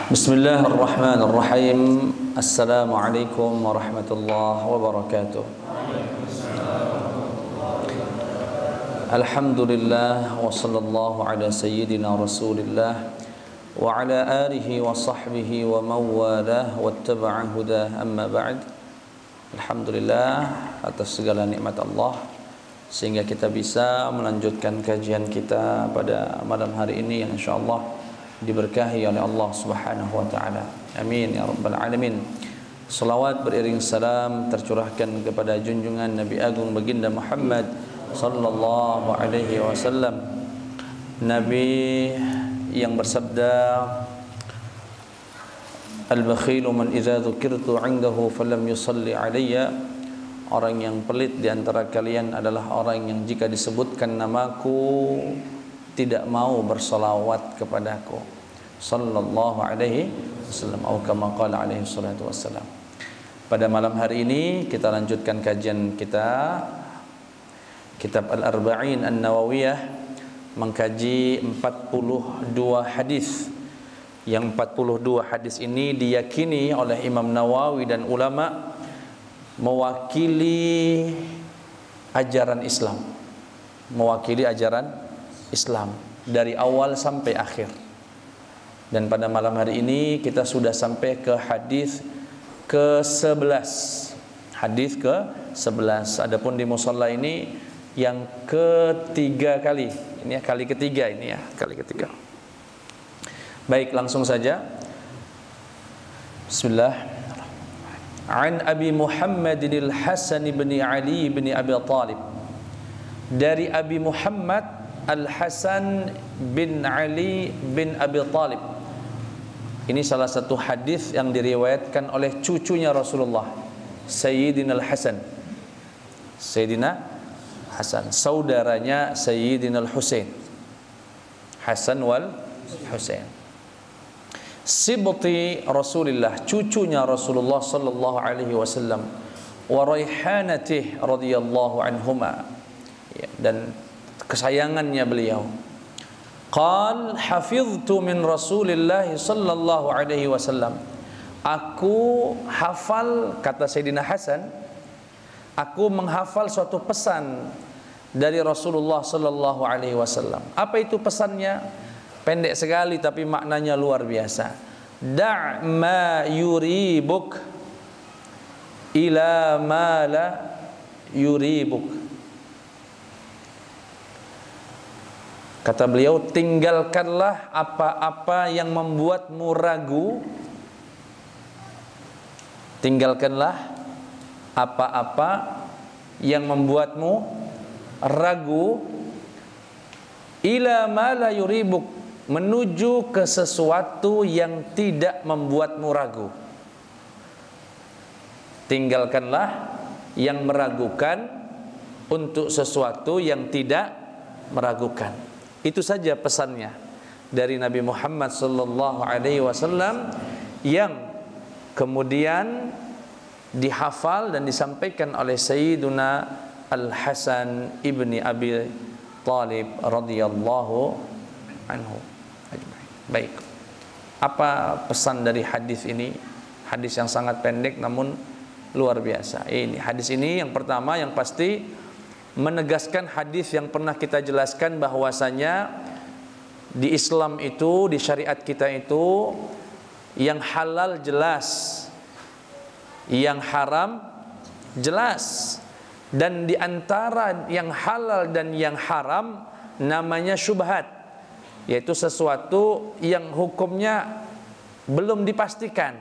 Bismillahirrahmanirrahim. Assalamualaikum warahmatullahi wabarakatuh. Alhamdulillah wa sallallahu ala sayyidina Rasulillah wa ala alihi wa sahbihi wa mawalah wattaba'a hudah, amma ba'd. Alhamdulillah atas segala nikmat Allah sehingga kita bisa melanjutkan kajian kita pada malam hari ini yang insyaallah diberkahi oleh Allah Subhanahu wa taala. Amin ya rabbal alamin. Salawat beriring salam tercurahkan kepada junjungan Nabi Agung Baginda Muhammad sallallahu alaihi wasallam, Nabi yang bersabda, al-bakhilu man idza dzukirtu 'indahu falam yusalli alayya. Orang yang pelit di antara kalian adalah orang yang jika disebutkan namaku tidak mau bersalawat kepadaku sallallahu alaihi wasallam, atau kama qala alaihi salatu wassalam. Pada malam hari ini kita lanjutkan kajian kita kitab Al-Arba'in An-Nawawiyah, mengkaji 42 hadis. Yang 42 hadis ini diyakini oleh Imam Nawawi dan ulama mewakili ajaran Islam, mewakili ajaran Islam dari awal sampai akhir. Dan pada malam hari ini kita sudah sampai ke hadis ke-11. Hadis ke-11. Adapun di musalla ini yang ketiga kali. Ini ya kali ketiga ini ya, kali ketiga. Baik, langsung saja. Bismillah. An Abi Muhammadin al-Hasan bin Ali bin Abi Talib. Dari Abi Muhammad Al-Hasan bin Ali bin Abi Talib. Ini salah satu hadis yang diriwayatkan oleh cucunya Rasulullah, Sayyidina Al-Hasan. Sayyidina Hasan, saudaranya Sayyidina Al-Husain. Hasan wal Husain. Sibti Rasulullah, cucunya Rasulullah sallallahu alaihi wasallam, wa raihanatihi radhiyallahu anhuma, ya, dan kesayangannya beliau. Qal hafiztu min Rasulillah sallallahu alaihi wasallam. Aku hafal, kata Sayyidina Hasan, aku menghafal suatu pesan dari Rasulullah sallallahu alaihi wasallam. Apa itu pesannya? Pendek sekali tapi maknanya luar biasa. Da' ma yuribuk ila ma la yuribuk. Kata beliau, tinggalkanlah apa-apa yang membuatmu ragu. Tinggalkanlah apa-apa yang membuatmu ragu, ila ma la yuribuk, menuju ke sesuatu yang tidak membuatmu ragu. Tinggalkanlah yang meragukan untuk sesuatu yang tidak meragukan. Itu saja pesannya dari Nabi Muhammad sallallahu alaihi wasallam yang kemudian dihafal dan disampaikan oleh Sayyiduna Al-Hasan ibni Abi Talib radhiyallahu anhu. Baik. Apa pesan dari hadis ini? Hadis yang sangat pendek namun luar biasa. Ini hadis ini yang pertama yang pasti menegaskan hadis yang pernah kita jelaskan, bahwasanya di Islam itu, di syariat kita itu, yang halal jelas, yang haram jelas, dan di antara yang halal dan yang haram namanya syubhat, yaitu sesuatu yang hukumnya belum dipastikan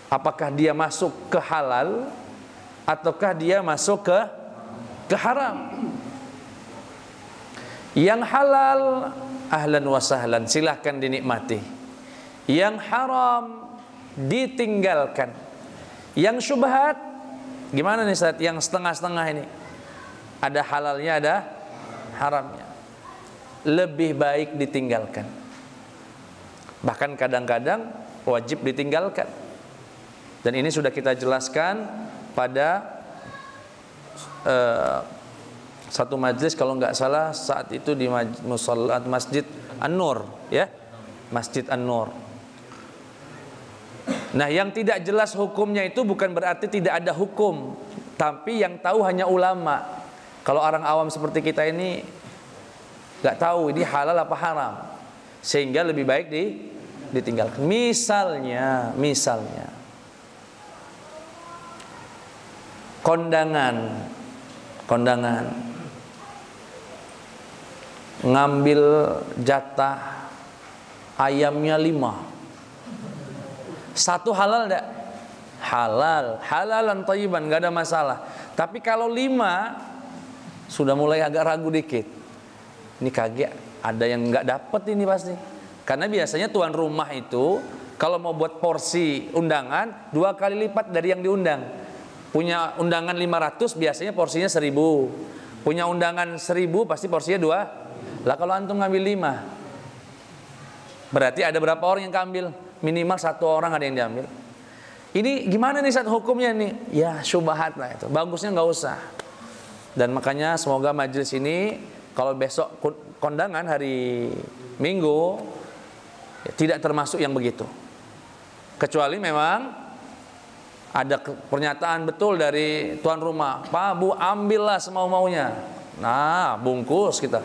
apakah dia masuk ke halal ataukah dia masuk ke haram. Yang halal ahlan wa sahlan, silahkan dinikmati. Yang haram ditinggalkan. Yang syubhat gimana nih Ustaz? Yang setengah-setengah ini, ada halalnya ada haramnya, lebih baik ditinggalkan. Bahkan kadang-kadang wajib ditinggalkan. Dan ini sudah kita jelaskan pada satu majlis kalau nggak salah saat itu di Masjid An-Nur, ya, Masjid An-Nur. Nah, yang tidak jelas hukumnya itu bukan berarti tidak ada hukum, tapi yang tahu hanya ulama. Kalau orang awam seperti kita ini nggak tahu ini halal apa haram, sehingga lebih baik ditinggalkan. Misalnya kondangan ngambil jatah ayamnya 5. Satu halal enggak? Halal, halalan thayyiban, enggak ada masalah. Tapi kalau 5 sudah mulai agak ragu dikit. Ini kaget, ada yang enggak dapat ini pasti. Karena biasanya tuan rumah itu kalau mau buat porsi undangan 2 kali lipat dari yang diundang. Punya undangan 500 biasanya porsinya 1000. Punya undangan 1000 pasti porsinya 2. Lah kalau antum ngambil 5, berarti ada berapa orang yang ambil? Minimal 1 orang ada yang diambil. Ini gimana nih saat hukumnya nih? Ya syubhat lah itu. Bagusnya nggak usah. Dan makanya semoga majelis ini kalau besok kondangan hari Minggu ya, tidak termasuk yang begitu. Kecuali memang ada pernyataan betul dari tuan rumah, Pak Bu ambillah semau-maunya. Nah bungkus kita.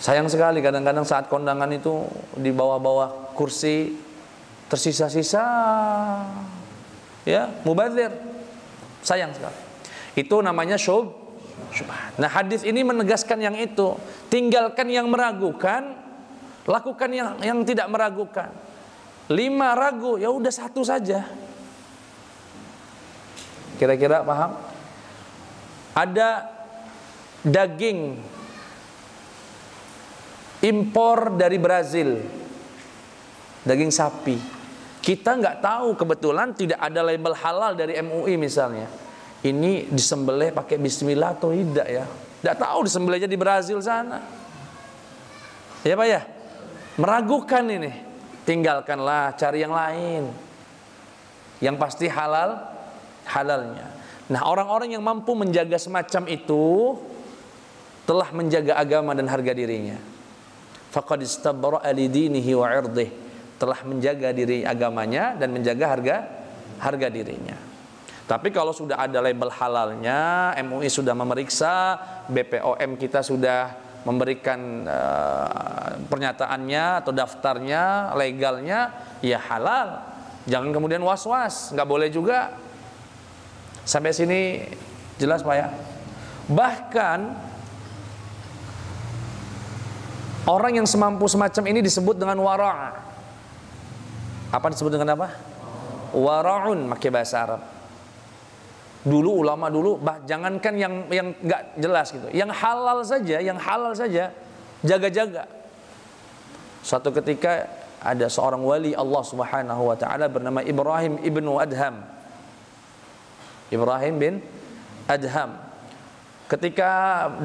Sayang sekali kadang-kadang saat kondangan itu di bawah-bawah kursi tersisa-sisa, ya mubadzir. Sayang sekali. Itu namanya syubhat. Nah hadis ini menegaskan yang itu. Tinggalkan yang meragukan, lakukan yang tidak meragukan. 5 ragu, ya udah 1 saja. Kira-kira paham? Ada daging impor dari Brazil, daging sapi. Kita nggak tahu, kebetulan tidak ada label halal dari MUI misalnya. Ini disembelih pakai bismillah atau tidak ya? Nggak tahu, disembelihnya di Brazil sana. Ya Pak ya? Meragukan ini. Tinggalkanlah, cari yang lain. Yang pasti halalnya. Nah orang-orang yang mampu menjaga semacam itu telah menjaga agama dan harga dirinya. Faqad istabra'a li dinihi wa 'irdih, telah menjaga diri agamanya dan menjaga harga dirinya. Tapi kalau sudah ada label halalnya, MUI sudah memeriksa, BPOM kita sudah memberikan pernyataannya atau daftarnya, legalnya, ya halal. Jangan kemudian was-was, nggak boleh juga. Sampai sini jelas Pak ya? Bahkan orang yang semampu semacam ini disebut dengan wara'. Apa disebut dengan apa? Wara'un, pakai bahasa Arab. Dulu ulama dulu, jangankan yang enggak jelas gitu, yang halal saja jaga-jaga. Suatu ketika ada seorang wali Allah Subhanahu wa taala bernama Ibrahim ibnu Adham. Ibrahim bin Adham. Ketika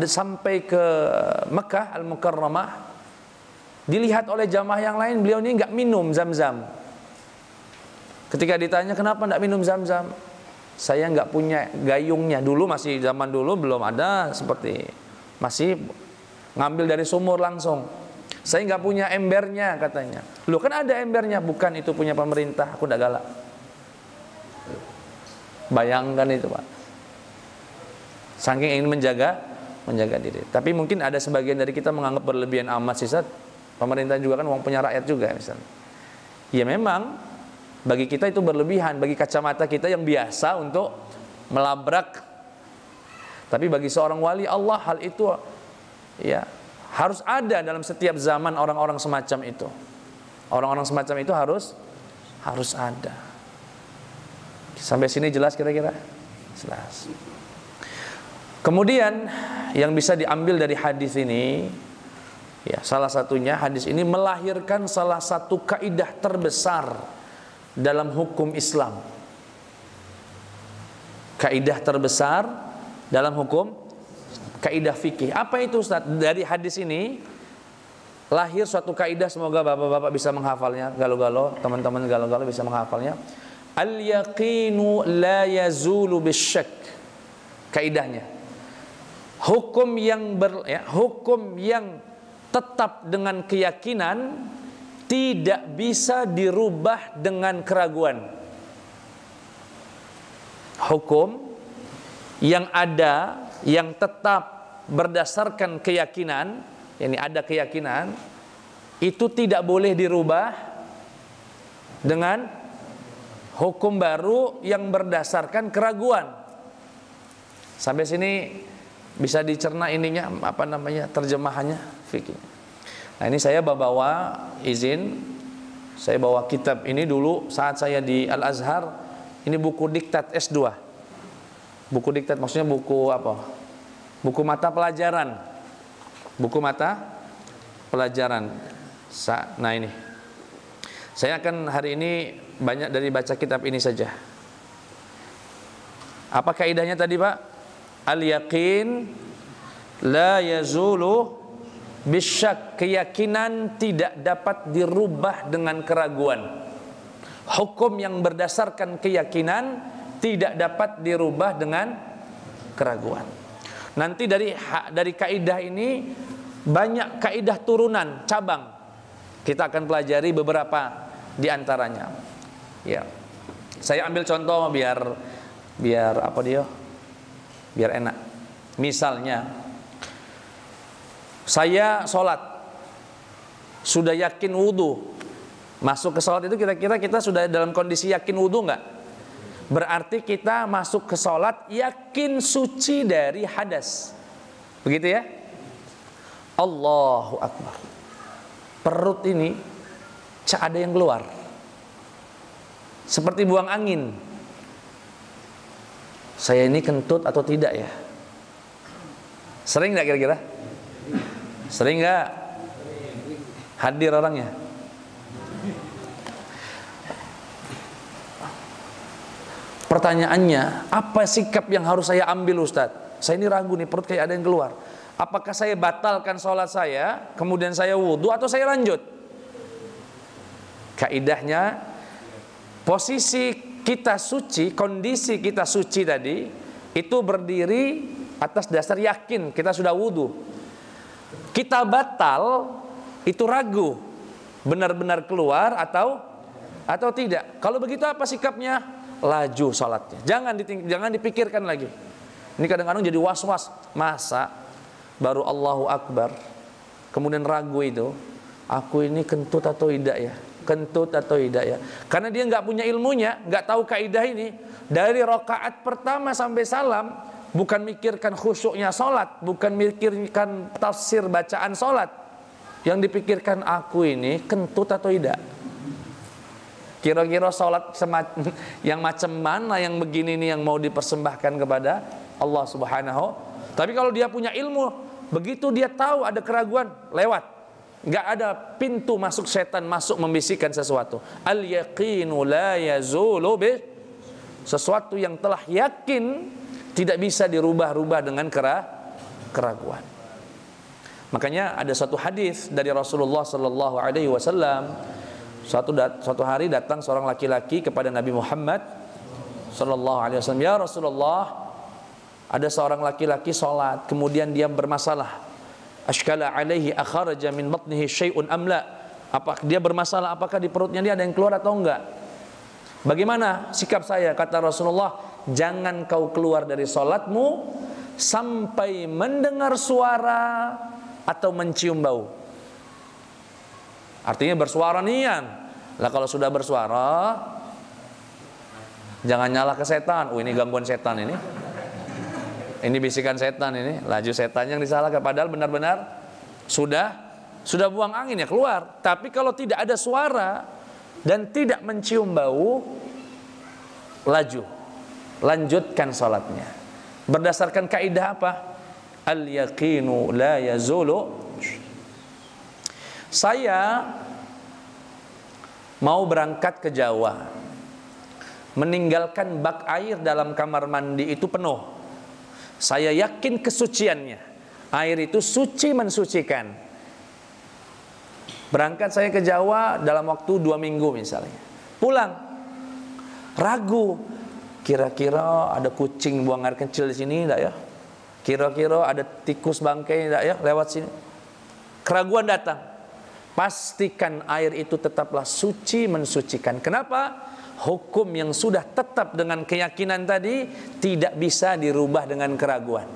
sampai ke Mekah Al-Mukarramah, dilihat oleh jamaah yang lain, beliau ini enggak minum Zam-Zam. Ketika ditanya kenapa enggak minum Zam-Zam, saya enggak punya gayungnya. Dulu masih zaman dulu belum ada seperti masih ngambil dari sumur langsung. Saya enggak punya embernya katanya. Loh kan ada embernya, bukan itu punya pemerintah, aku enggak galak. Bayangkan itu Pak. Saking ingin menjaga diri. Tapi mungkin ada sebagian dari kita menganggap berlebihan amat sih Ustaz. Pemerintah juga kan uang punya rakyat juga misalnya. Ya memang bagi kita itu berlebihan, bagi kacamata kita yang biasa untuk melabrak. Tapi bagi seorang wali Allah hal itu ya harus ada dalam setiap zaman orang-orang semacam itu. Orang-orang semacam itu harus ada. Sampai sini jelas kira-kira? Jelas. Kemudian yang bisa diambil dari hadis ini, ya salah satunya hadis ini melahirkan salah satu kaidah terbesar dalam hukum Islam. Kaidah terbesar dalam hukum, kaidah fikih. Apa itu Ustaz? Dari hadis ini lahir suatu kaidah, semoga bapak-bapak bisa menghafalnya, galau-galau, teman-teman galau-galau bisa menghafalnya. Al-yaqinu la yazulu bisyak. Kaidahnya, hukum yang tetap dengan keyakinan tidak bisa dirubah dengan keraguan. Hukum yang ada, yang tetap berdasarkan keyakinan, yakni ada keyakinan, itu tidak boleh dirubah dengan hukum baru yang berdasarkan keraguan. Sampai sini bisa dicerna ininya, apa namanya, terjemahannya, fikih. Nah, ini saya bawa izin, saya bawa kitab ini dulu saat saya di Al-Azhar. Ini buku diktat S2. Buku diktat maksudnya buku apa? Buku mata pelajaran. Buku mata pelajaran. Nah, ini. Saya akan hari ini banyak dari baca kitab ini saja. Apa kaidahnya tadi, Pak? Al-yaqin la yazulu bisyak, keyakinan tidak dapat dirubah dengan keraguan. Hukum yang berdasarkan keyakinan tidak dapat dirubah dengan keraguan. Nanti dari kaidah ini banyak kaidah turunan, cabang. Kita akan pelajari beberapa di antaranya. Ya. Saya ambil contoh biar apa dia? Biar enak. Misalnya saya sholat, sudah yakin wudu. Masuk ke sholat itu kira-kira kita sudah dalam kondisi yakin wudu enggak? Berarti kita masuk ke sholat yakin suci dari hadas. Begitu ya? Allahu Akbar. Perut ini ada yang keluar, seperti buang angin. Saya ini kentut atau tidak ya? Sering enggak kira-kira? Sering nggak hadir orangnya? Pertanyaannya, apa sikap yang harus saya ambil, Ustadz? Saya ini ragu nih, perut kayak ada yang keluar. Apakah saya batalkan sholat saya, kemudian saya wudhu, atau saya lanjut? Kaidahnya, posisi kita suci, kondisi kita suci tadi, itu berdiri atas dasar yakin kita sudah wudhu. Kita batal itu ragu benar-benar keluar atau tidak. Kalau begitu apa sikapnya? Laju salatnya. Jangan dipikirkan lagi. Ini kadang-kadang jadi was-was. Masa baru Allahu Akbar kemudian ragu itu, aku ini kentut atau tidak ya? Kentut atau tidak ya? Karena dia nggak punya ilmunya, nggak tahu kaidah ini. Dari rakaat pertama sampai salam, bukan mikirkan khusyuknya sholat, bukan mikirkan tafsir bacaan sholat. Yang dipikirkan, aku ini kentut atau tidak. Kira-kira sholat yang macam mana yang begini nih yang mau dipersembahkan kepada Allah Subhanahu. Tapi kalau dia punya ilmu, begitu dia tahu ada keraguan, lewat. Nggak ada pintu masuk setan masuk membisikkan sesuatu. Al-yaqinu la yazulu bi, sesuatu yang telah yakin tidak bisa dirubah-rubah dengan keraguan. Makanya ada satu hadis dari Rasulullah sallallahu alaihi wasallam. Suatu hari datang seorang laki-laki kepada Nabi Muhammad sallallahu alaihi wasallam, "Ya Rasulullah, ada seorang laki-laki salat, kemudian dia bermasalah. Ashkala alaihi akharaja min batnihi syai'un am la?" Apa dia bermasalah, apakah di perutnya dia ada yang keluar atau enggak? Bagaimana sikap saya? Kata Rasulullah, jangan kau keluar dari salatmu sampai mendengar suara atau mencium bau. Artinya bersuara nian. Lah kalau sudah bersuara, jangan nyala ke setan. Oh, ini gangguan setan ini. Ini bisikan setan ini. Laju setan yang disalahkan. Padahal benar-benar sudah buang angin ya, keluar. Tapi kalau tidak ada suara dan tidak mencium bau, laju, lanjutkan salatnya. Berdasarkan kaidah apa? Al-yaqinu la yazulu. Saya mau berangkat ke Jawa, meninggalkan bak air dalam kamar mandi itu penuh. Saya yakin kesuciannya. Air itu suci mensucikan. Berangkat saya ke Jawa dalam waktu 2 minggu misalnya. Pulang, ragu. Kira-kira ada kucing buang air kecil di sini enggak ya? Kira-kira ada tikus bangkai enggak ya lewat sini? Keraguan datang. pastikan air itu tetaplah suci, mensucikan. Kenapa? Hukum yang sudah tetap dengan keyakinan tadi tidak bisa dirubah dengan keraguan.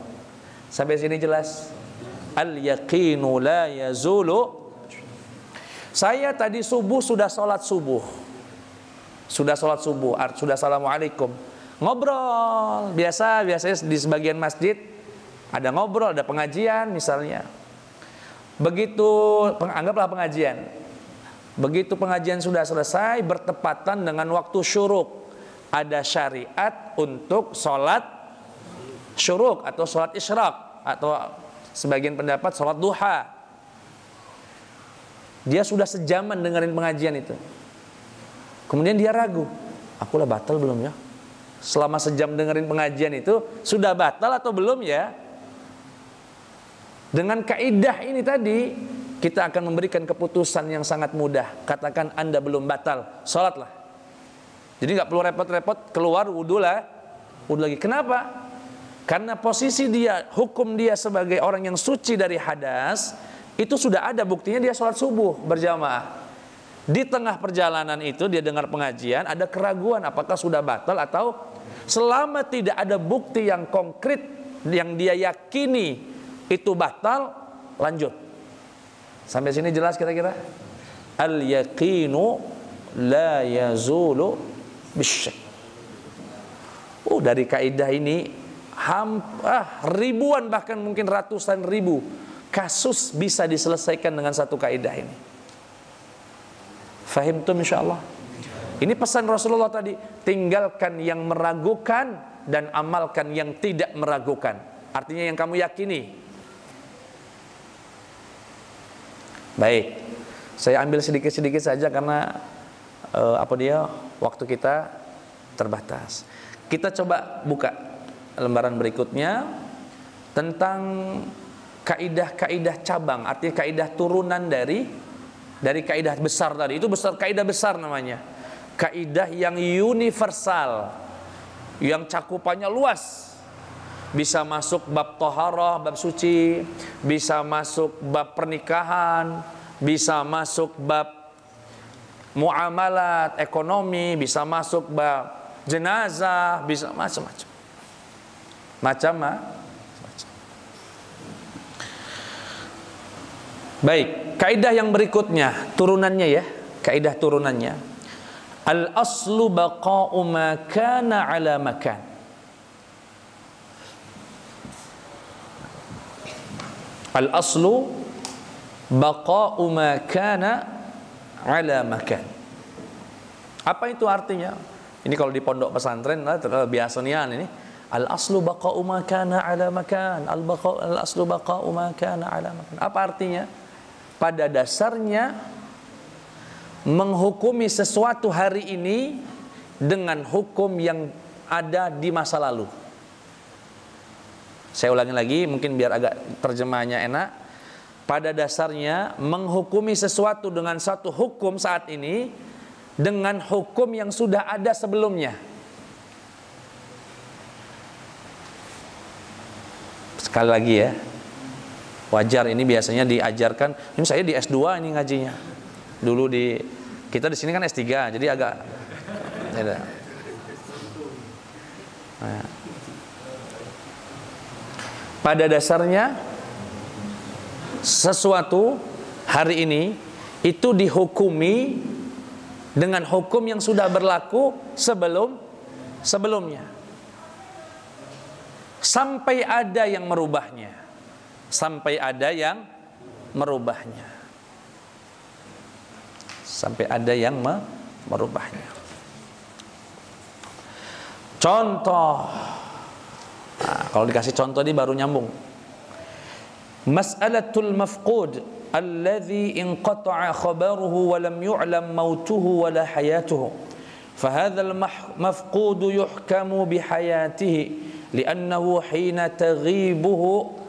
Sampai sini jelas? Al-yaqinu la yazulu. Saya tadi subuh sudah sholat subuh. Sudah sholat subuh, sudah assalamualaikum. Ngobrol, biasanya di sebagian masjid ada ngobrol, ada pengajian misalnya. Begitu, anggaplah pengajian. Begitu pengajian sudah selesai, bertepatan dengan waktu syuruk. Ada syariat untuk sholat syuruk atau sholat isyraq, atau sebagian pendapat sholat duha. Dia sudah sejaman dengerin pengajian itu. Kemudian dia ragu, aku lah batal belum ya? Selama sejam dengerin pengajian itu, sudah batal atau belum ya? Dengan kaidah ini tadi, kita akan memberikan keputusan yang sangat mudah. Katakan Anda belum batal, sholatlah. Jadi nggak perlu repot-repot, keluar wudhu lagi. Kenapa? Karena posisi dia, hukum dia sebagai orang yang suci dari hadas, itu sudah ada buktinya dia sholat subuh berjamaah. Di tengah perjalanan itu dia dengar pengajian, ada keraguan apakah sudah batal atau selama tidak ada bukti yang konkret yang dia yakini itu batal, lanjut. Sampai sini jelas kira-kira? Al-yaqinu la yazulu bisyak. Dari kaidah ini ribuan, bahkan mungkin ratusan ribu kasus bisa diselesaikan dengan satu kaidah ini. Fahimtum insyaallah? Ini pesan Rasulullah tadi, tinggalkan yang meragukan dan amalkan yang tidak meragukan. Artinya yang kamu yakini. Baik, saya ambil sedikit-sedikit saja karena waktu kita terbatas. Kita coba buka lembaran berikutnya tentang kaidah-kaidah cabang, artinya kaidah turunan dari kaidah besar tadi. Itu kaidah besar namanya. Kaidah yang universal, yang cakupannya luas. Bisa masuk bab toharah, bab suci, bisa masuk bab pernikahan, bisa masuk bab muamalat, ekonomi, bisa masuk bab jenazah, bisa macam-macam. Macam-macam. Baik, kaidah yang berikutnya, turunannya ya, kaidah turunannya. Al-aslu baqa'u ma kana 'ala makan. Al-aslu baqa'u ma kana 'ala makan. Apa itu artinya? Ini kalau di pondok pesantren biasanya ini al-aslu baqa'u ma kana 'ala makan. Al-aslu baqa'u ma kana 'ala makan. Apa artinya? Pada dasarnya menghukumi sesuatu hari ini dengan hukum yang ada di masa lalu. Saya ulangi lagi mungkin biar agak terjemahnya enak. Pada dasarnya menghukumi sesuatu dengan satu hukum saat ini dengan hukum yang sudah ada sebelumnya. Sekali lagi ya, wajar ini biasanya diajarkan. Ini saya di S2 ini ngajinya. Dulu kita di sini kan S3, jadi agak beda. Nah. Pada dasarnya sesuatu hari ini itu dihukumi dengan hukum yang sudah berlaku sebelumnya. Sampai ada yang merubahnya. Sampai ada yang merubahnya. Sampai ada yang merubahnya. Contoh. Nah, kalau dikasih contoh ini baru nyambung. Mas'alatul mafqud alladhi inqata'a khabaruhu wa lam yu'lam mautuhu wa la hayatuhu. Fahadha al-mafqud yuhkamu bihayatihi li'annahu hina taghibuhu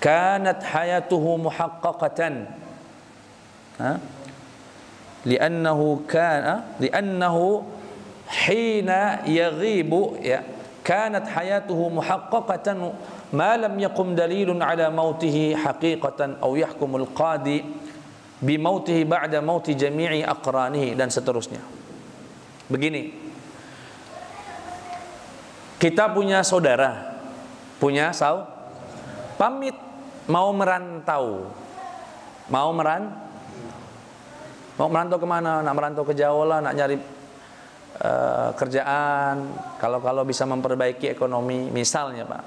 kanat hayatuhu muhaqqaqatan. Li'annahu hina yaghibu kanat hayatuhu muhaqqaqatan ma lam yaqum dalilun ala mautihi haqiqatan aw yahkumul qadi bi mautihi ba'da mauti jami'i aqranihi, dan seterusnya. Begini, kita punya saudara, pamit mau merantau. Mau merantau kemana? Nak merantau ke Jawa lah, nak nyari kerjaan, kalau bisa memperbaiki ekonomi misalnya, Pak.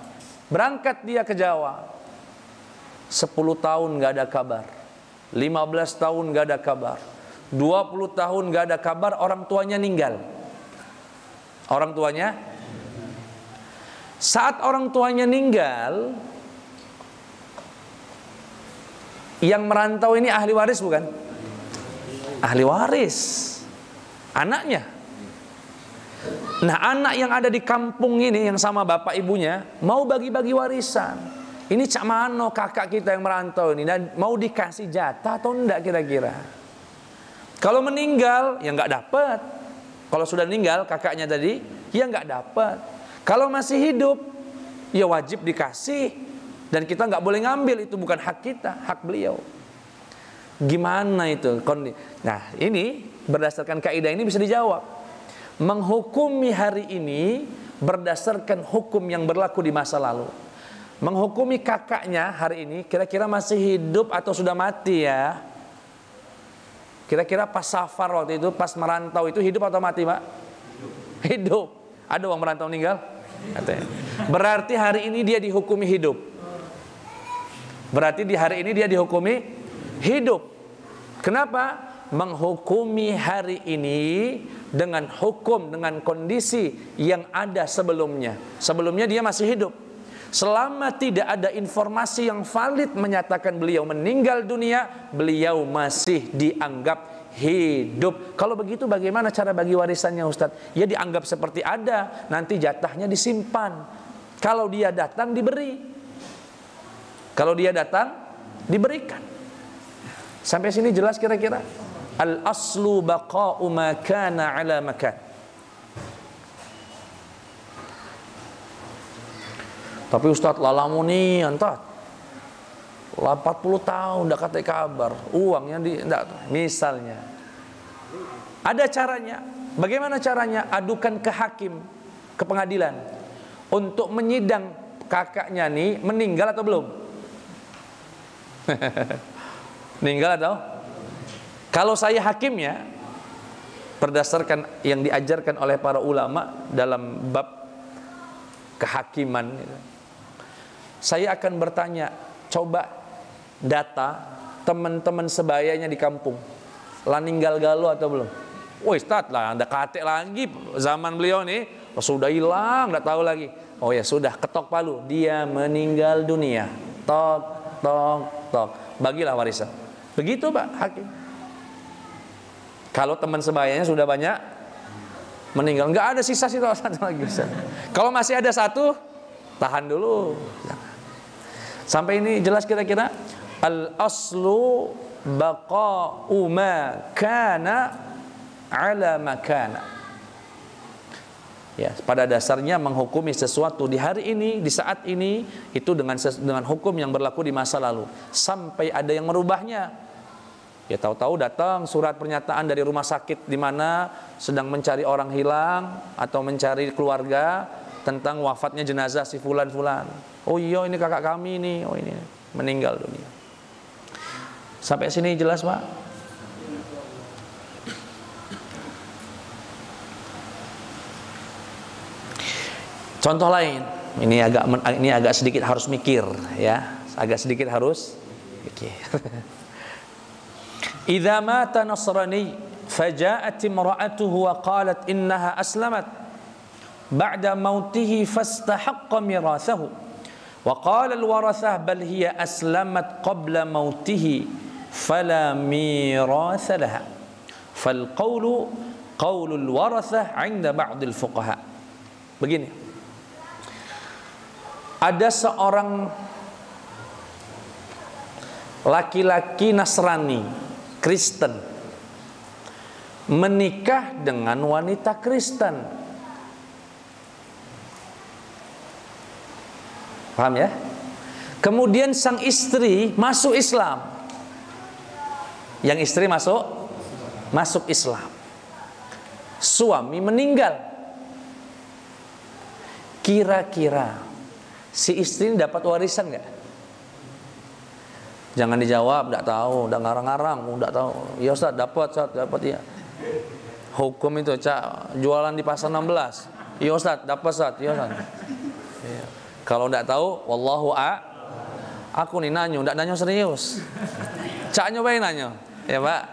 Berangkat dia ke Jawa, 10 tahun nggak ada kabar, 15 tahun nggak ada kabar, 20 tahun nggak ada kabar, orang tuanya meninggal. Saat orang tuanya meninggal, yang merantau ini ahli waris bukan? Ahli waris, anaknya. Nah, anak yang ada di kampung ini yang sama bapak ibunya mau bagi-bagi warisan. Ini cak mano kakak kita yang merantau ini, dan mau dikasih jatah atau enggak kira-kira? Kalau meninggal ya nggak dapat. Kalau sudah meninggal kakaknya tadi ya nggak dapat. Kalau masih hidup ya wajib dikasih, dan kita nggak boleh ngambil, itu bukan hak kita, hak beliau. Gimana itu? Nah, ini berdasarkan kaidah ini bisa dijawab. Menghukumi hari ini berdasarkan hukum yang berlaku di masa lalu. Menghukumi kakaknya hari ini kira-kira masih hidup atau sudah mati ya? Kira-kira pas safar waktu itu, pas merantau itu hidup atau mati, Pak? Hidup. Ada orang merantau meninggal? Katanya. Berarti hari ini dia dihukumi hidup. Berarti di hari ini dia dihukumi hidup. Kenapa? Menghukumi hari ini dengan hukum, dengan kondisi yang ada sebelumnya. Sebelumnya dia masih hidup. Selama tidak ada informasi yang valid menyatakan beliau meninggal dunia, beliau masih dianggap hidup. Kalau begitu bagaimana cara bagi warisannya, Ustadz? Ya dianggap seperti ada, nanti jatahnya disimpan. Kalau dia datang diberi. Kalau dia datang diberikan. Sampai sini jelas kira-kira? Al-aslu baqa'u ma kana ala makan. Tapi Ustadz lalamu nih antat 40 tahun ndak kata kabar, uangnya misalnya. Ada caranya. Bagaimana caranya? Adukan ke hakim, ke pengadilan untuk menyidang kakaknya nih meninggal atau belum. Meninggal atau? Kalau saya hakimnya, berdasarkan yang diajarkan oleh para ulama dalam bab kehakiman, saya akan bertanya, coba data teman-teman sebayanya di kampung, lah ninggal galau atau belum? Woi Ustadz lah, anda katek lagi zaman beliau nih, sudah hilang, nggak tahu lagi. Oh ya sudah, ketok palu, dia meninggal dunia, tok tok tok, bagilah warisan. Begitu Pak hakim. Kalau teman sebayanya sudah banyak meninggal, nggak ada sisa-sisa lagi. Kalau masih ada satu, tahan dulu. Sampai ini jelas kira-kira? Al-aslu baqa'u ma kana ala makana. Ya, pada dasarnya menghukumi sesuatu di hari ini, di saat ini, itu dengan hukum yang berlaku di masa lalu. Sampai ada yang merubahnya. Ya tahu-tahu datang surat pernyataan dari rumah sakit di mana sedang mencari orang hilang atau mencari keluarga tentang wafatnya jenazah si fulan-fulan. Oh iya ini kakak kami nih, oh ini meninggal dunia. Sampai sini jelas Pak? Contoh lain, ini agak sedikit harus mikir ya, agak sedikit harus mikir. Idza mata nasrani faja'at imra'atuhu wa qalat innaha aslamat ba'da mautihi fastahaqqa mirathahu wa qala al-warathah bal hiya aslamat qabla mautihi fala miratha laha fal qawlu qawlu al-warathah 'inda ba'd al-fuqaha. Begini, ada seorang laki-laki Nasrani Kristen menikah dengan wanita Kristen. Paham ya? Kemudian sang istri masuk Islam. Yang istri masuk Islam. Suami meninggal. Kira-kira si istri dapat warisan nggak? Jangan dijawab, nggak tahu, udah ngarang-ngarang, nggak tahu. Ya Ustaz, dapat ya. Hukum itu, Cak, jualan di pasar 16. Ya Ustaz, dapat Ustaz, ya Ustaz. Ya. Kalau nggak tahu, wallahu aku nih nanya, nggak nanya serius. Cak nyobain nanya, ya Pak.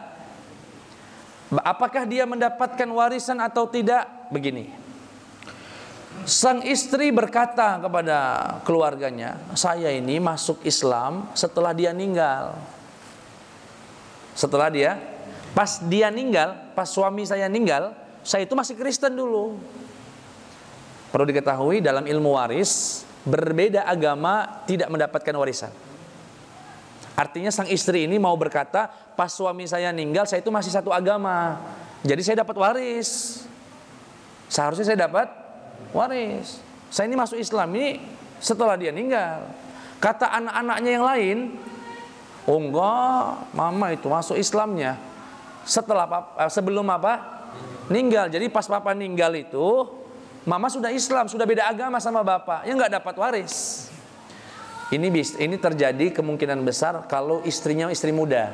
Apakah dia mendapatkan warisan atau tidak? Begini. Sang istri berkata kepada keluarganya, saya ini masuk Islam setelah dia meninggal. Pas dia meninggal, pas suami saya meninggal, saya itu masih Kristen dulu. Perlu diketahui dalam ilmu waris, berbeda agama tidak mendapatkan warisan. Artinya sang istri ini mau berkata, pas suami saya meninggal, saya itu masih satu agama. Jadi saya dapat waris. Seharusnya saya dapat waris. Saya ini masuk Islam ini setelah dia meninggal. Kata anak-anaknya yang lain, oh enggak, mama itu masuk Islamnya sebelum meninggal. Jadi pas papa meninggal itu, mama sudah Islam, sudah beda agama sama bapak, yang enggak dapat waris. Ini terjadi kemungkinan besar kalau istrinya istri muda.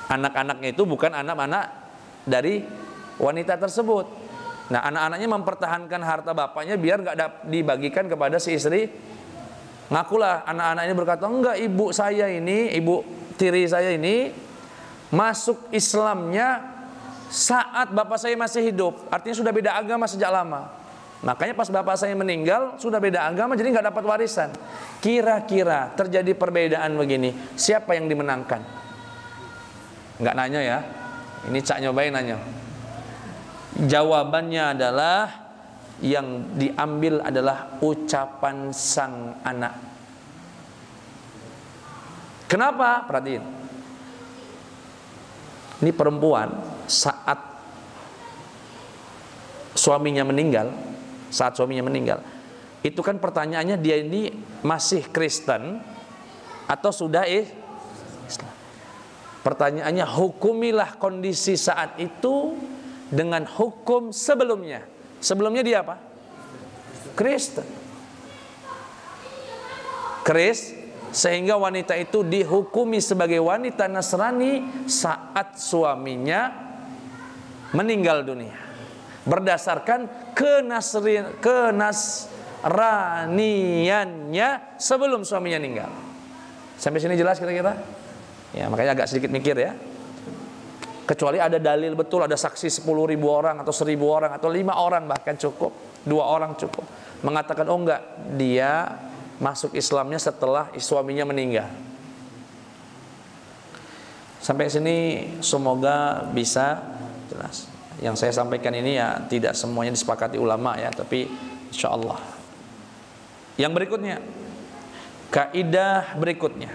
Anak-anaknya itu bukan anak-anak dari wanita tersebut. Nah, anak-anaknya mempertahankan harta bapaknya biar nggak dibagikan kepada si istri. Ngakulah anak-anaknya berkata, enggak, ibu tiri saya ini masuk Islamnya saat bapak saya masih hidup. Artinya sudah beda agama sejak lama. Makanya pas bapak saya meninggal sudah beda agama, jadi nggak dapat warisan. Kira-kira terjadi perbedaan begini, siapa yang dimenangkan? Nggak nanya ya, ini Cak nyobain nanya. Jawabannya adalah yang diambil adalah ucapan sang anak. Kenapa? Perhatiin. Ini perempuan saat suaminya meninggal, itu kan pertanyaannya, dia ini masih Kristen atau sudah Islam? Pertanyaannya, hukumilah kondisi saat itu dengan hukum sebelumnya. Sebelumnya dia apa? Kristen. Sehingga wanita itu dihukumi sebagai wanita Nasrani saat suaminya meninggal dunia, berdasarkan kenasraniannya sebelum suaminya meninggal. Sampai sini jelas kira-kira? Ya, makanya agak sedikit mikir ya. Kecuali ada dalil betul, ada saksi 10.000 orang atau 1.000 orang atau 5 orang bahkan cukup, 2 orang cukup, mengatakan oh enggak, dia masuk Islamnya setelah suaminya meninggal. Sampai sini semoga bisa jelas. Yang saya sampaikan ini ya tidak semuanya disepakati ulama ya, tapi insyaallah. Yang berikutnya, kaidah berikutnya,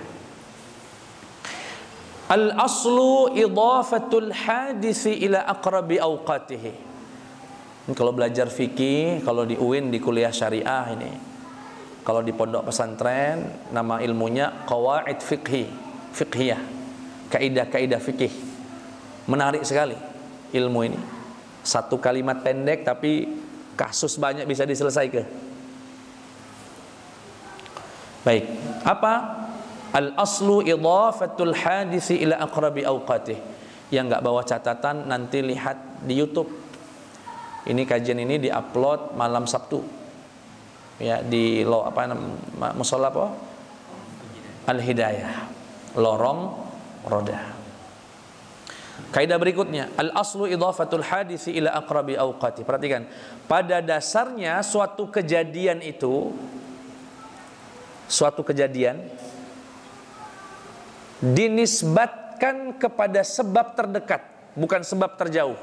al-aslu idhafatul hadisi ila aqrabi awqatihi. Kalau belajar fikih, kalau di UIN di kuliah syariah ini, kalau di pondok pesantren nama ilmunya qawaid fiqhiyah, kaidah-kaidah fikih. Menarik sekali ilmu ini. Satu kalimat pendek tapi kasus banyak bisa diselesaikan. Baik, apa? Al-aslu idhafatul hadisi ila aqrabi awqatih. Yang enggak bawa catatan nanti lihat di YouTube. Ini kajian ini diupload malam Sabtu. Ya, di mushola apa? Al-Hidayah. Lorong Roda. Kaidah berikutnya, al-aslu idhafatul hadisi ila aqrabi awqati. Perhatikan, pada dasarnya suatu kejadian dinisbatkan kepada sebab terdekat, bukan sebab terjauh.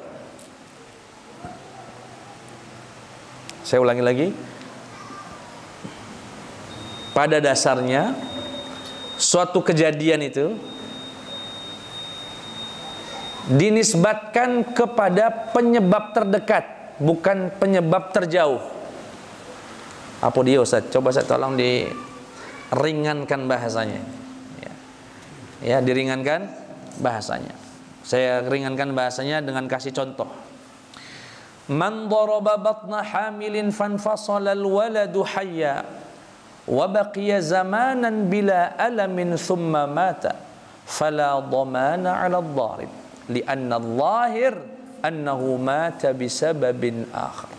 Saya ulangi lagi. Pada dasarnya suatu kejadian itu dinisbatkan kepada penyebab terdekat, bukan penyebab terjauh. Apa dia Ustaz? Coba saya tolong diringankan bahasanya. Ya, diringankan bahasanya. Saya ringankan bahasanya dengan kasih contoh. Man daraba batna hamilin fanfasala alwaladu hayya wa baqiya zamanan bila alamin thumma mata fala dhamana 'ala ad-dharib li'anna adh-dhahir annahu mata bisababin akhar.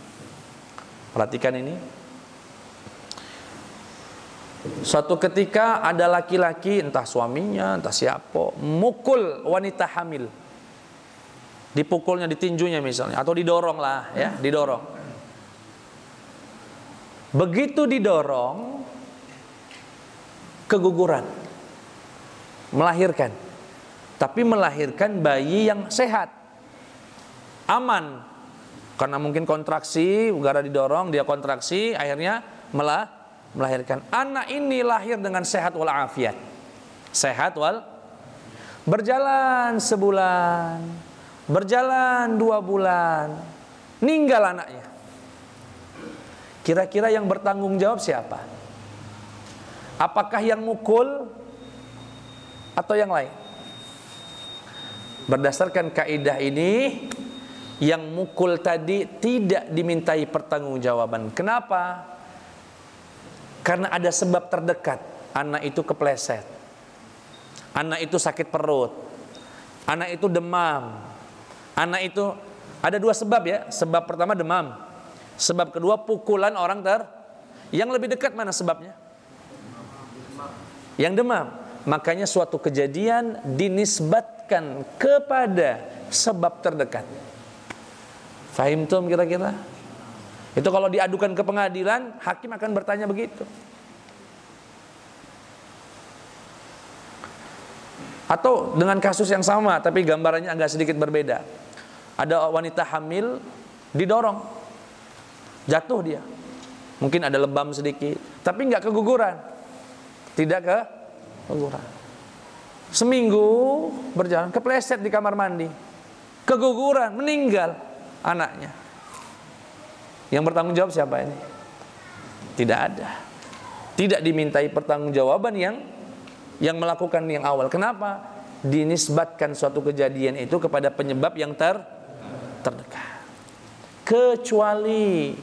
Perhatikan ini. Suatu ketika ada laki-laki, entah suaminya, entah siapa, mukul wanita hamil. Dipukulnya, ditinjunya misalnya, atau didorong lah, ya, didorong. Begitu didorong, keguguran, melahirkan. Tapi melahirkan bayi yang sehat, aman. Karena mungkin kontraksi, gara didorong, dia kontraksi, akhirnya melahirkan. Anak ini lahir dengan sehat walafiat. Sehat berjalan sebulan, berjalan 2 bulan, meninggal anaknya. Kira-kira yang bertanggung jawab siapa? Apakah yang mukul atau yang lain? Berdasarkan kaidah ini, yang mukul tadi tidak dimintai pertanggungjawaban. Kenapa? Karena ada sebab terdekat. Anak itu kepleset, anak itu sakit perut, anak itu demam, anak itu ada 2 sebab ya. Sebab pertama demam, sebab kedua pukulan orang yang lebih dekat. Mana sebabnya? Yang demam. Makanya suatu kejadian dinisbatkan kepada sebab terdekat. Fahim tum kira-kira? Itu kalau diadukan ke pengadilan, hakim akan bertanya begitu. Atau dengan kasus yang sama, tapi gambarannya agak sedikit berbeda. Ada wanita hamil, didorong, jatuh dia. Mungkin ada lebam sedikit, tapi nggak keguguran. Tidak keguguran. Seminggu berjalan, kepleset di kamar mandi, keguguran, meninggal anaknya. Yang bertanggung jawab siapa ini? Tidak ada. Tidak dimintai pertanggungjawaban yang melakukan yang awal. Kenapa? Dinisbatkan suatu kejadian itu kepada penyebab yang terdekat. Kecuali,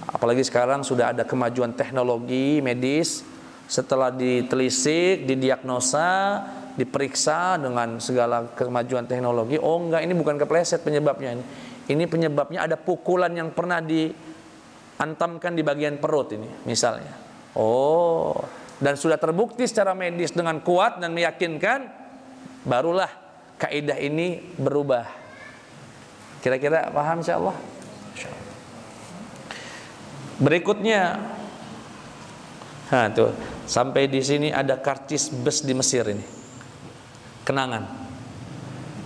apalagi sekarang sudah ada kemajuan teknologi medis, setelah ditelisik, didiagnosa, diperiksa dengan segala kemajuan teknologi, oh enggak, ini bukan kepleset penyebabnya ini. Ini penyebabnya ada pukulan yang pernah diantamkan di bagian perut ini, misalnya. Oh, dan sudah terbukti secara medis dengan kuat dan meyakinkan, barulah kaidah ini berubah. Kira-kira paham insyaallah? Berikutnya, tuh, sampai di sini ada karcis bus di Mesir ini. Kenangan.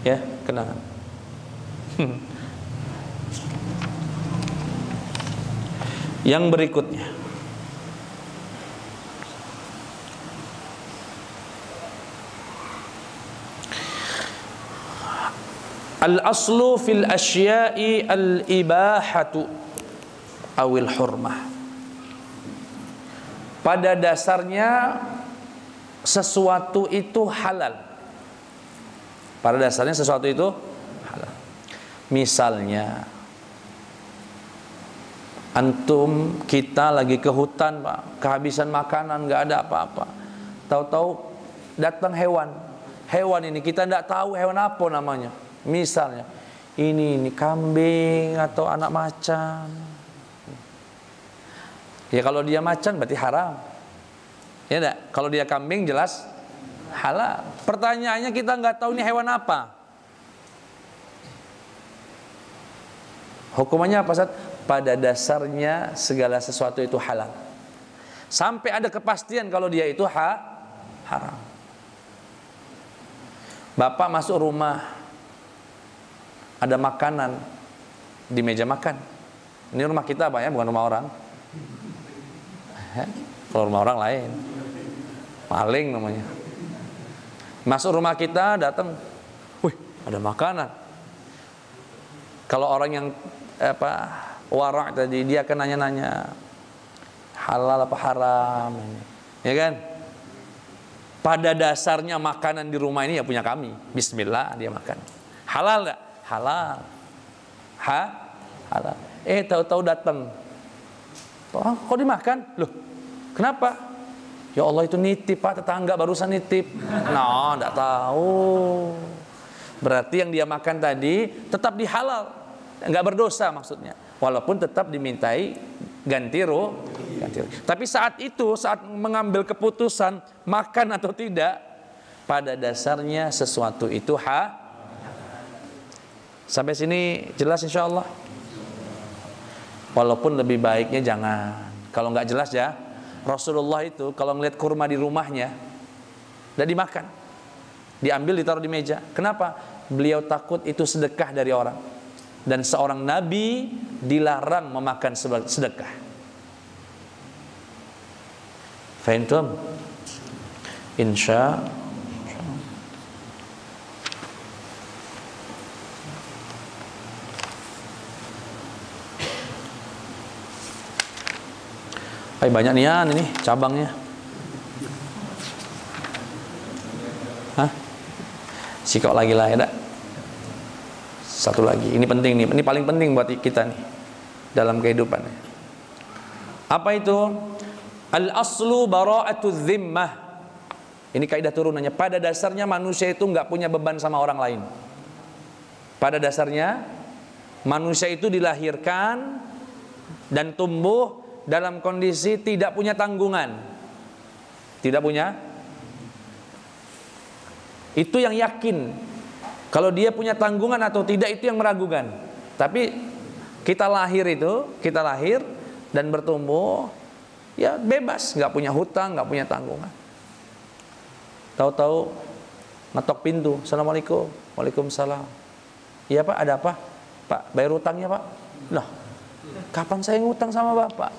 Ya, kenangan. Yang berikutnya, al-aslu fil asya'i al-ibahatu awil hurmah. Pada dasarnya sesuatu itu halal. Pada dasarnya sesuatu itu halal. Misalnya, antum, kita lagi ke hutan Pak, kehabisan makanan, nggak ada apa-apa. Tahu-tahu datang hewan. Hewan ini kita nggak tahu hewan apa namanya. Misalnya, ini kambing atau anak macan. Ya kalau dia macan berarti haram. Ya enggak? Kalau dia kambing jelas halal. Pertanyaannya kita nggak tahu ini hewan apa. Hukumannya apa Ustaz? Pada dasarnya segala sesuatu itu halal. Sampai ada kepastian kalau dia itu haram. Bapak masuk rumah, ada makanan di meja makan. Ini rumah kita Pak ya, bukan rumah orang. Kalau rumah orang lain, maling namanya. Masuk rumah kita, datang, wih, ada makanan. Kalau orang yang warak tadi, dia akan nanya-nanya, halal apa haram ini, ya kan? Pada dasarnya makanan di rumah ini ya punya kami. Bismillah dia makan. Halal enggak? Halal. Halal. Tahu-tahu datang. Oh, kok dimakan? Loh, kenapa? Ya Allah itu nitip Pak, tetangga barusan nitip. Nah, enggak tahu. Berarti yang dia makan tadi tetap dihalal, enggak berdosa maksudnya. Walaupun tetap dimintai ganti rugi. Tapi saat itu, saat mengambil keputusan makan atau tidak, pada dasarnya sesuatu itu Sampai sini jelas insya Allah. Walaupun lebih baiknya jangan. Kalau nggak jelas ya, Rasulullah itu kalau ngeliat kurma di rumahnya, udah dimakan, diambil ditaruh di meja. Kenapa? Beliau takut itu sedekah dari orang. Dan seorang nabi dilarang memakan sedekah. Fahimtum? Insya banyak nian ini cabangnya. Hah? Sikok lagi lah ya. Satu lagi. Ini penting nih. Ini paling penting buat kita nih dalam kehidupan. Apa itu? Al-aslu bara'atudz zimmah. Ini kaidah turunannya. Pada dasarnya manusia itu nggak punya beban sama orang lain. Pada dasarnya manusia itu dilahirkan dan tumbuh dalam kondisi tidak punya tanggungan. Tidak punya. Itu yang yakin. Kalau dia punya tanggungan atau tidak itu yang meragukan. Tapi kita lahir dan bertumbuh ya bebas, nggak punya hutang, nggak punya tanggungan. Tahu-tahu ngetok pintu, Assalamualaikum, Waalaikumsalam. Iya Pak, ada apa? Pak, bayar hutangnya Pak. Lah, kapan saya ngutang sama Bapak?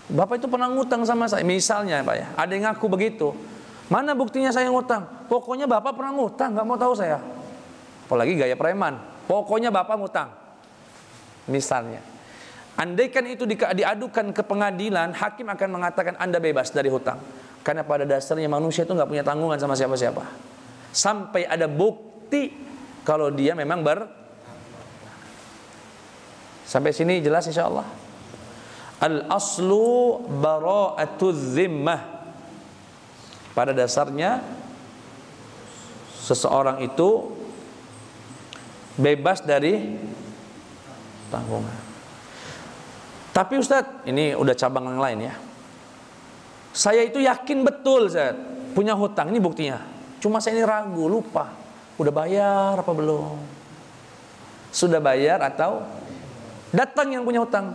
Bapak itu pernah ngutang sama saya. Misalnya Pak ya, ada yang ngaku begitu. Mana buktinya saya ngutang? Pokoknya Bapak pernah ngutang, nggak mau tahu saya. Apalagi gaya preman. Pokoknya Bapak ngutang. Misalnya. Andaikan itu diadukan ke pengadilan, hakim akan mengatakan Anda bebas dari hutang. Karena pada dasarnya manusia itu nggak punya tanggungan sama siapa-siapa. Sampai ada bukti kalau dia memang Sampai sini jelas insya Allah. Al-aslu bara'atudz zimmah. Pada dasarnya seseorang itu bebas dari tanggungan. Tapi Ustadz, ini udah cabang yang lain ya. Saya itu yakin betul Ustadz, punya hutang, ini buktinya. Cuma saya ini ragu, lupa. Udah bayar apa belum? Sudah bayar atau datang yang punya hutang.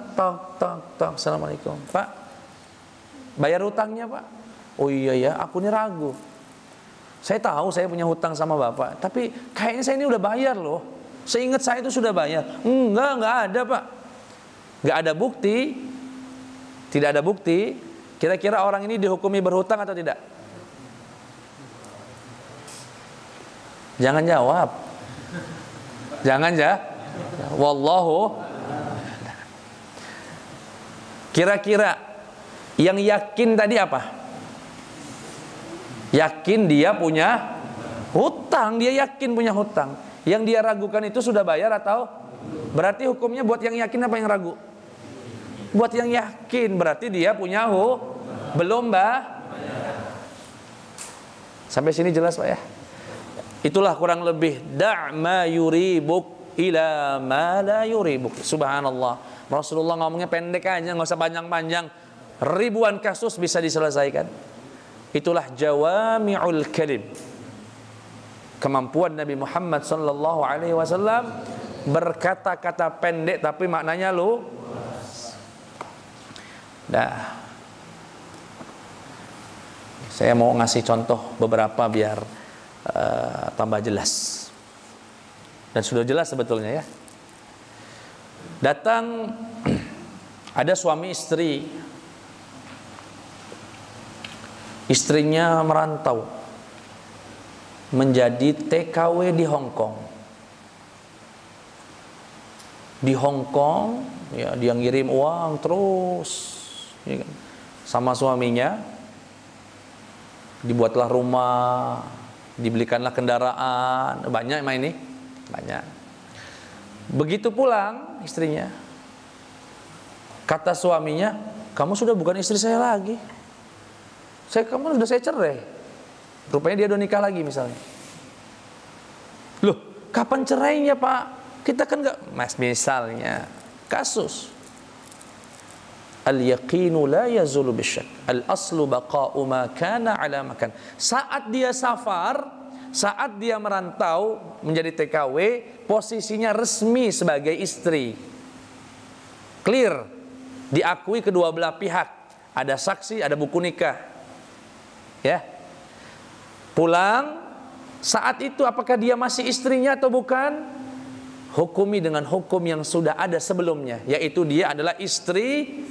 Tak, Assalamualaikum. Pak, bayar hutangnya Pak. Oh iya ya, aku ini ragu. Saya tahu saya punya hutang sama Bapak, tapi kayaknya saya ini udah bayar loh. Seingat saya itu sudah bayar. Enggak ada Pak. Enggak ada bukti. Tidak ada bukti. Kira-kira orang ini dihukumi berhutang atau tidak? Jangan jawab. Jangan ya. Wallahu. Kira-kira yang yakin tadi apa? Yakin dia punya hutang. Dia yakin punya hutang. Yang dia ragukan itu sudah bayar atau? Berarti hukumnya buat yang yakin apa yang ragu? Buat yang yakin. Berarti dia punya belum Sampai sini jelas Pak ya? Itulah kurang lebih da'ma yuribuk ila ma la yuribuk. Subhanallah. Rasulullah ngomongnya pendek aja, nggak usah panjang-panjang. Ribuan kasus bisa diselesaikan. Itulah jawami'ul kalim. Kemampuan Nabi Muhammad sallallahu alaihi wasallam berkata-kata pendek tapi maknanya Nah, saya mau ngasih contoh beberapa biar tambah jelas. Dan sudah jelas sebetulnya ya. Datang ada suami istri. Istrinya merantau menjadi TKW di Hong Kong. Di Hong Kong ya dia ngirim uang terus ya kan? Sama suaminya, dibuatlah rumah, dibelikanlah kendaraan, banyak emang ini, banyak. Begitu pulang istrinya, kata suaminya, kamu sudah bukan istri saya lagi. Kamu sudah saya cerai. Rupanya dia udah nikah lagi misalnya. Loh, kapan cerainya Pak? Kita kan enggak, mas misalnya kasus. Al-yaqinu la yazulu bisyak. Al-aslu baqa'u ma kana ala makan. Saat dia safar, saat dia merantau menjadi TKW, posisinya resmi sebagai istri. Clear. Diakui kedua belah pihak. Ada saksi, ada buku nikah. Ya. Pulang, saat itu apakah dia masih istrinya atau bukan? Hukumi dengan hukum yang sudah ada sebelumnya, yaitu dia adalah istri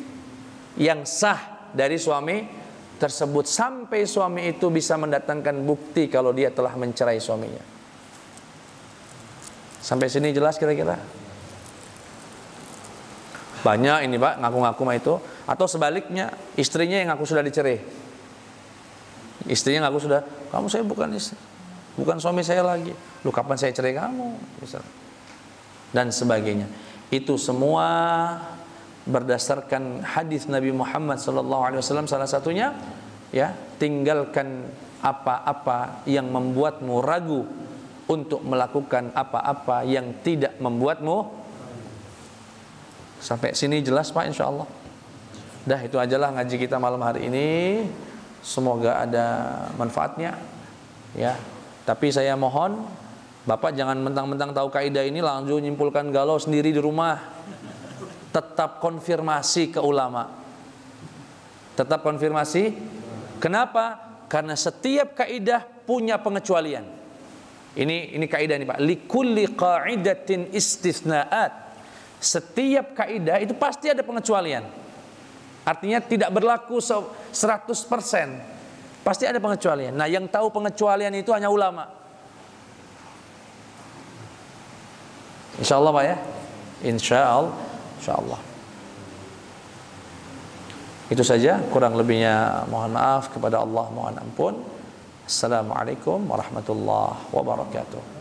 yang sah dari suami tersebut sampai suami itu bisa mendatangkan bukti kalau dia telah mencerai suaminya. Sampai sini jelas kira-kira? Banyak ini Pak ngaku-ngaku mah itu, atau sebaliknya istrinya yang ngaku sudah dicerai. Istrinya ngaku sudah, kamu saya bukan istri, bukan suami saya lagi. Lu kapan saya cerai kamu? Misalnya. Dan sebagainya. Itu semua berdasarkan hadis Nabi Muhammad SAW. Salah satunya, ya, tinggalkan apa-apa yang membuatmu ragu untuk melakukan apa-apa yang tidak membuatmu. Sampai sini jelas Pak, insya Allah. Dah, itu ajalah ngaji kita malam hari ini. Semoga ada manfaatnya, ya. Tapi saya mohon Bapak jangan mentang-mentang tahu kaidah ini langsung nyimpulkan galau sendiri di rumah. Tetap konfirmasi ke ulama. Tetap konfirmasi. Kenapa? Karena setiap kaidah punya pengecualian. Ini kaidah nih Pak. Likulli qaidatin istitsnaat. Setiap kaidah itu pasti ada pengecualian. Artinya tidak berlaku 100%. Pasti ada pengecualian. Nah, yang tahu pengecualian itu hanya ulama. Insyaallah Pak ya. Insyaallah. Itu saja, kurang lebihnya mohon maaf, kepada Allah mohon ampun. Assalamualaikum warahmatullahi wabarakatuh.